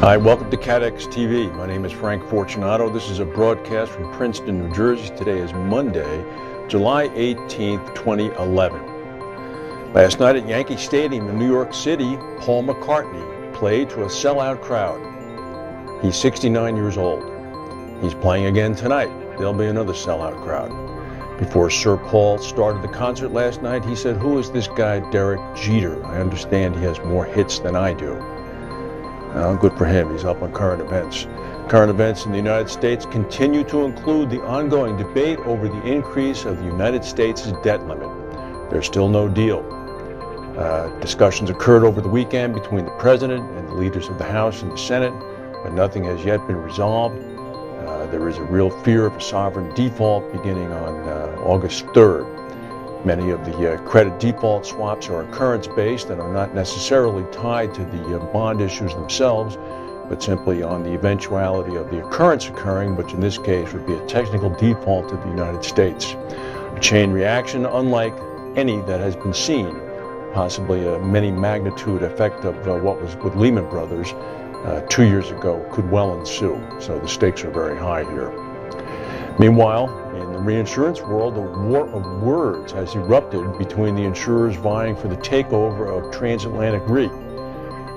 Hi, welcome to CATEX TV. My name is Frank Fortunato. This is a broadcast from Princeton, New Jersey. Today is Monday, July 18th, 2011. Last night at Yankee Stadium in New York City, Paul McCartney played to a sellout crowd. He's 69 years old. He's playing again tonight. There'll be another sellout crowd. Before Sir Paul started the concert last night, he said, "Who is this guy, Derek Jeter? I understand he has more hits than I do." Good for him. He's up on current events. Current events in the United States continue to include the ongoing debate over the increase of the United States' debt limit. There's still no deal. Discussions occurred over the weekend between the President and the leaders of the House and the Senate, but nothing has yet been resolved. There is a real fear of a sovereign default beginning on August 3rd. Many of the credit default swaps are occurrence-based and are not necessarily tied to the bond issues themselves, but simply on the eventuality of the occurrence occurring, which in this case would be a technical default of the United States. A chain reaction unlike any that has been seen, possibly a many magnitude effect of what was with Lehman Brothers 2 years ago, could well ensue. So the stakes are very high here. Meanwhile, in the reinsurance world, a war of words has erupted between the insurers vying for the takeover of Transatlantic Re.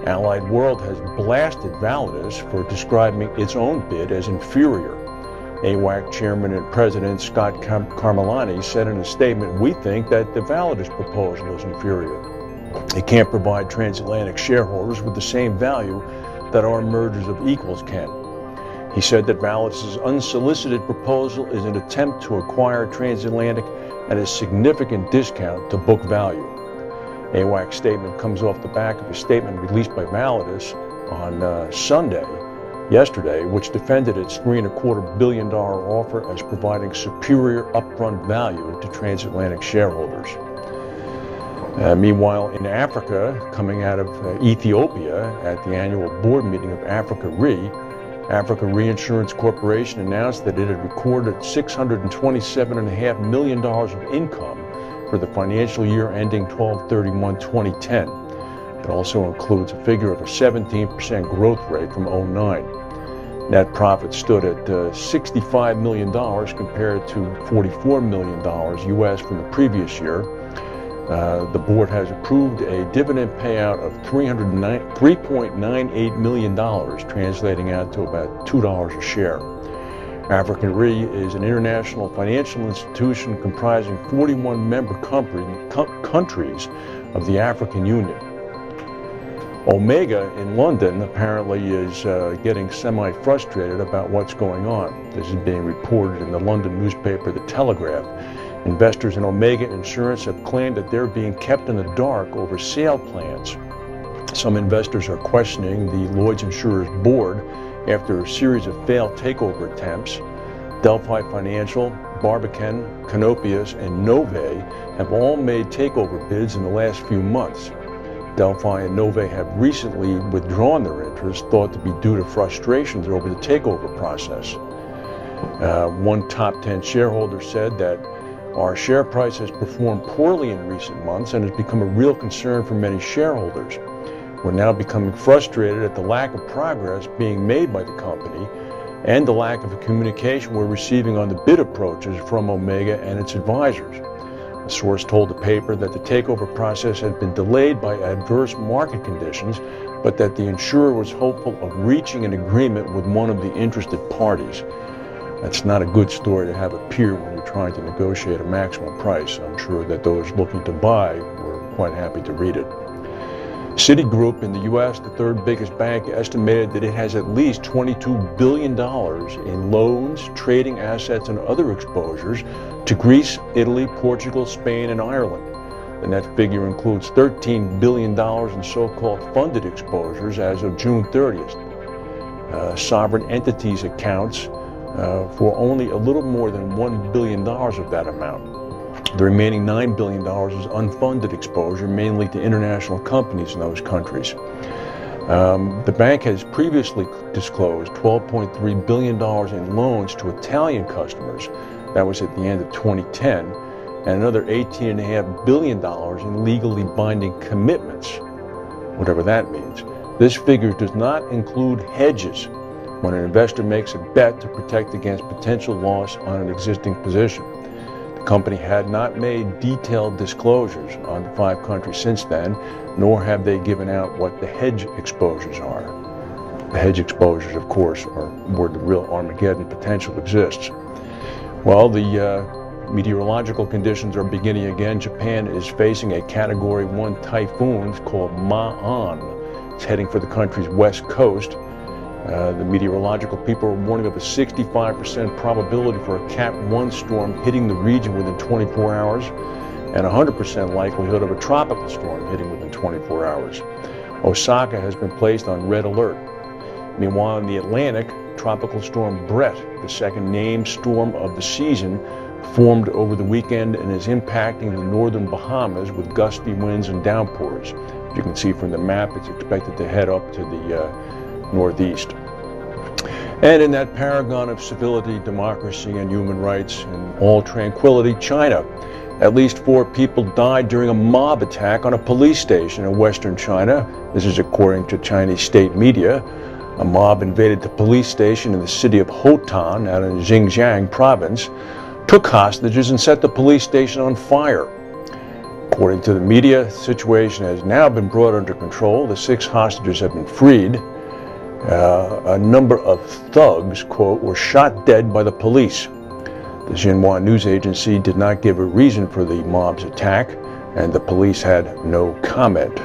Allied World has blasted Validus for describing its own bid as inferior. AWACS Chairman and President Scott Carmilani said in a statement, "We think that the Validus proposal is inferior. It can't provide transatlantic shareholders with the same value that our mergers of equals can." He said that Validus' unsolicited proposal is an attempt to acquire Transatlantic at a significant discount to book value. AWACS statement comes off the back of a statement released by Validus on yesterday, which defended its $3.25 billion offer as providing superior upfront value to transatlantic shareholders. Meanwhile, in Africa, coming out of Ethiopia at the annual board meeting of Africa Re, Africa Reinsurance Corporation announced that it had recorded $627.5 million of income for the financial year ending 12/31/2010. It also includes a figure of a 17% growth rate from 2009. Net profit stood at $65 million compared to $44 million US from the previous year. The board has approved a dividend payout of $3.98 million, translating out to about $2 a share. African Re is an international financial institution comprising 41 member countries of the African Union. Omega in London apparently is getting semi-frustrated about what's going on. This is being reported in the London newspaper The Telegraph. Investors in Omega Insurance have claimed that they're being kept in the dark over sale plans. Some investors are questioning the Lloyd's Insurers Board after a series of failed takeover attempts. Delphi Financial, Barbican, Canopius, and Nove have all made takeover bids in the last few months. Delphi and Nove have recently withdrawn their interest, thought to be due to frustrations over the takeover process. One top 10 shareholder said that our share price has performed poorly in recent months and has become a real concern for many shareholders. We're now becoming frustrated at the lack of progress being made by the company and the lack of communication we're receiving on the bid approaches from Omega and its advisors. A source told the paper that the takeover process had been delayed by adverse market conditions, but that the insurer was hopeful of reaching an agreement with one of the interested parties. That's not a good story to have appear when you're trying to negotiate a maximum price. I'm sure that those looking to buy were quite happy to read it. Citigroup in the U.S., the third biggest bank, estimated that it has at least $22 billion in loans, trading assets, and other exposures to Greece, Italy, Portugal, Spain, and Ireland. The net figure includes $13 billion in so-called funded exposures as of June 30th. Sovereign entities accounts for only a little more than $1 billion of that amount. The remaining $9 billion is unfunded exposure, mainly to international companies in those countries. The bank has previously disclosed $12.3 billion in loans to Italian customers. That was at the end of 2010, and another $18.5 billion in legally binding commitments, whatever that means, This figure does not include hedges when an investor makes a bet to protect against potential loss on an existing position. The company had not made detailed disclosures on the 5 countries since then, nor have they given out what the hedge exposures are. The hedge exposures, of course, are where the real Armageddon potential exists. Well, the meteorological conditions are beginning again. Japan is facing a Category 1 typhoon called Ma-on. It's heading for the country's west coast. The meteorological people are warning of a 65% probability for a Cat 1 storm hitting the region within 24 hours and 100% likelihood of a tropical storm hitting within 24 hours. Osaka has been placed on red alert. Meanwhile, in the Atlantic, Tropical Storm Brett, the second named storm of the season, formed over the weekend and is impacting the northern Bahamas with gusty winds and downpours. As you can see from the map, it's expected to head up to the northeast. And in that paragon of civility, democracy, and human rights, and all tranquility, China. At least 4 people died during a mob attack on a police station in western China. This is according to Chinese state media. A mob invaded the police station in the city of Hotan out in Xinjiang province, took hostages, and set the police station on fire. According to the media, the situation has now been brought under control. The 6 hostages have been freed. A number of thugs, quote, were shot dead by the police. The Xinhua news agency did not give a reason for the mob's attack, and the police had no comment.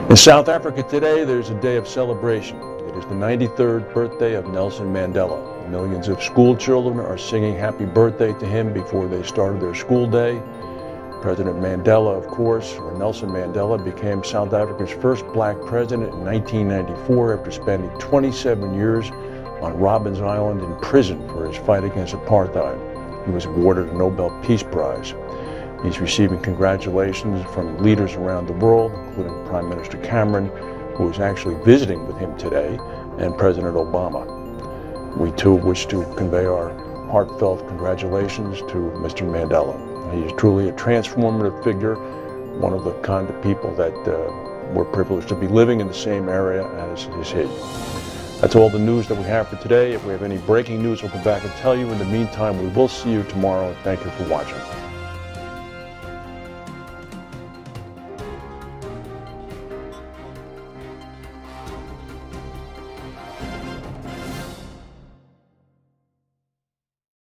In South Africa today, there's a day of celebration. It is the 93rd birthday of Nelson Mandela. Millions of school children are singing happy birthday to him before they started their school day. President Mandela, of course, or Nelson Mandela, became South Africa's first black president in 1994 after spending 27 years on Robben Island in prison for his fight against apartheid. He was awarded a Nobel Peace Prize. He's receiving congratulations from leaders around the world, including Prime Minister Cameron, who is actually visiting with him today, and President Obama. We too wish to convey our heartfelt congratulations to Mr. Mandela. He is truly a transformative figure, one of the kind of people that we're privileged to be living in the same area as is he. That's all the news that we have for today. If we have any breaking news, we'll come back and tell you. In the meantime, we will see you tomorrow. Thank you for watching.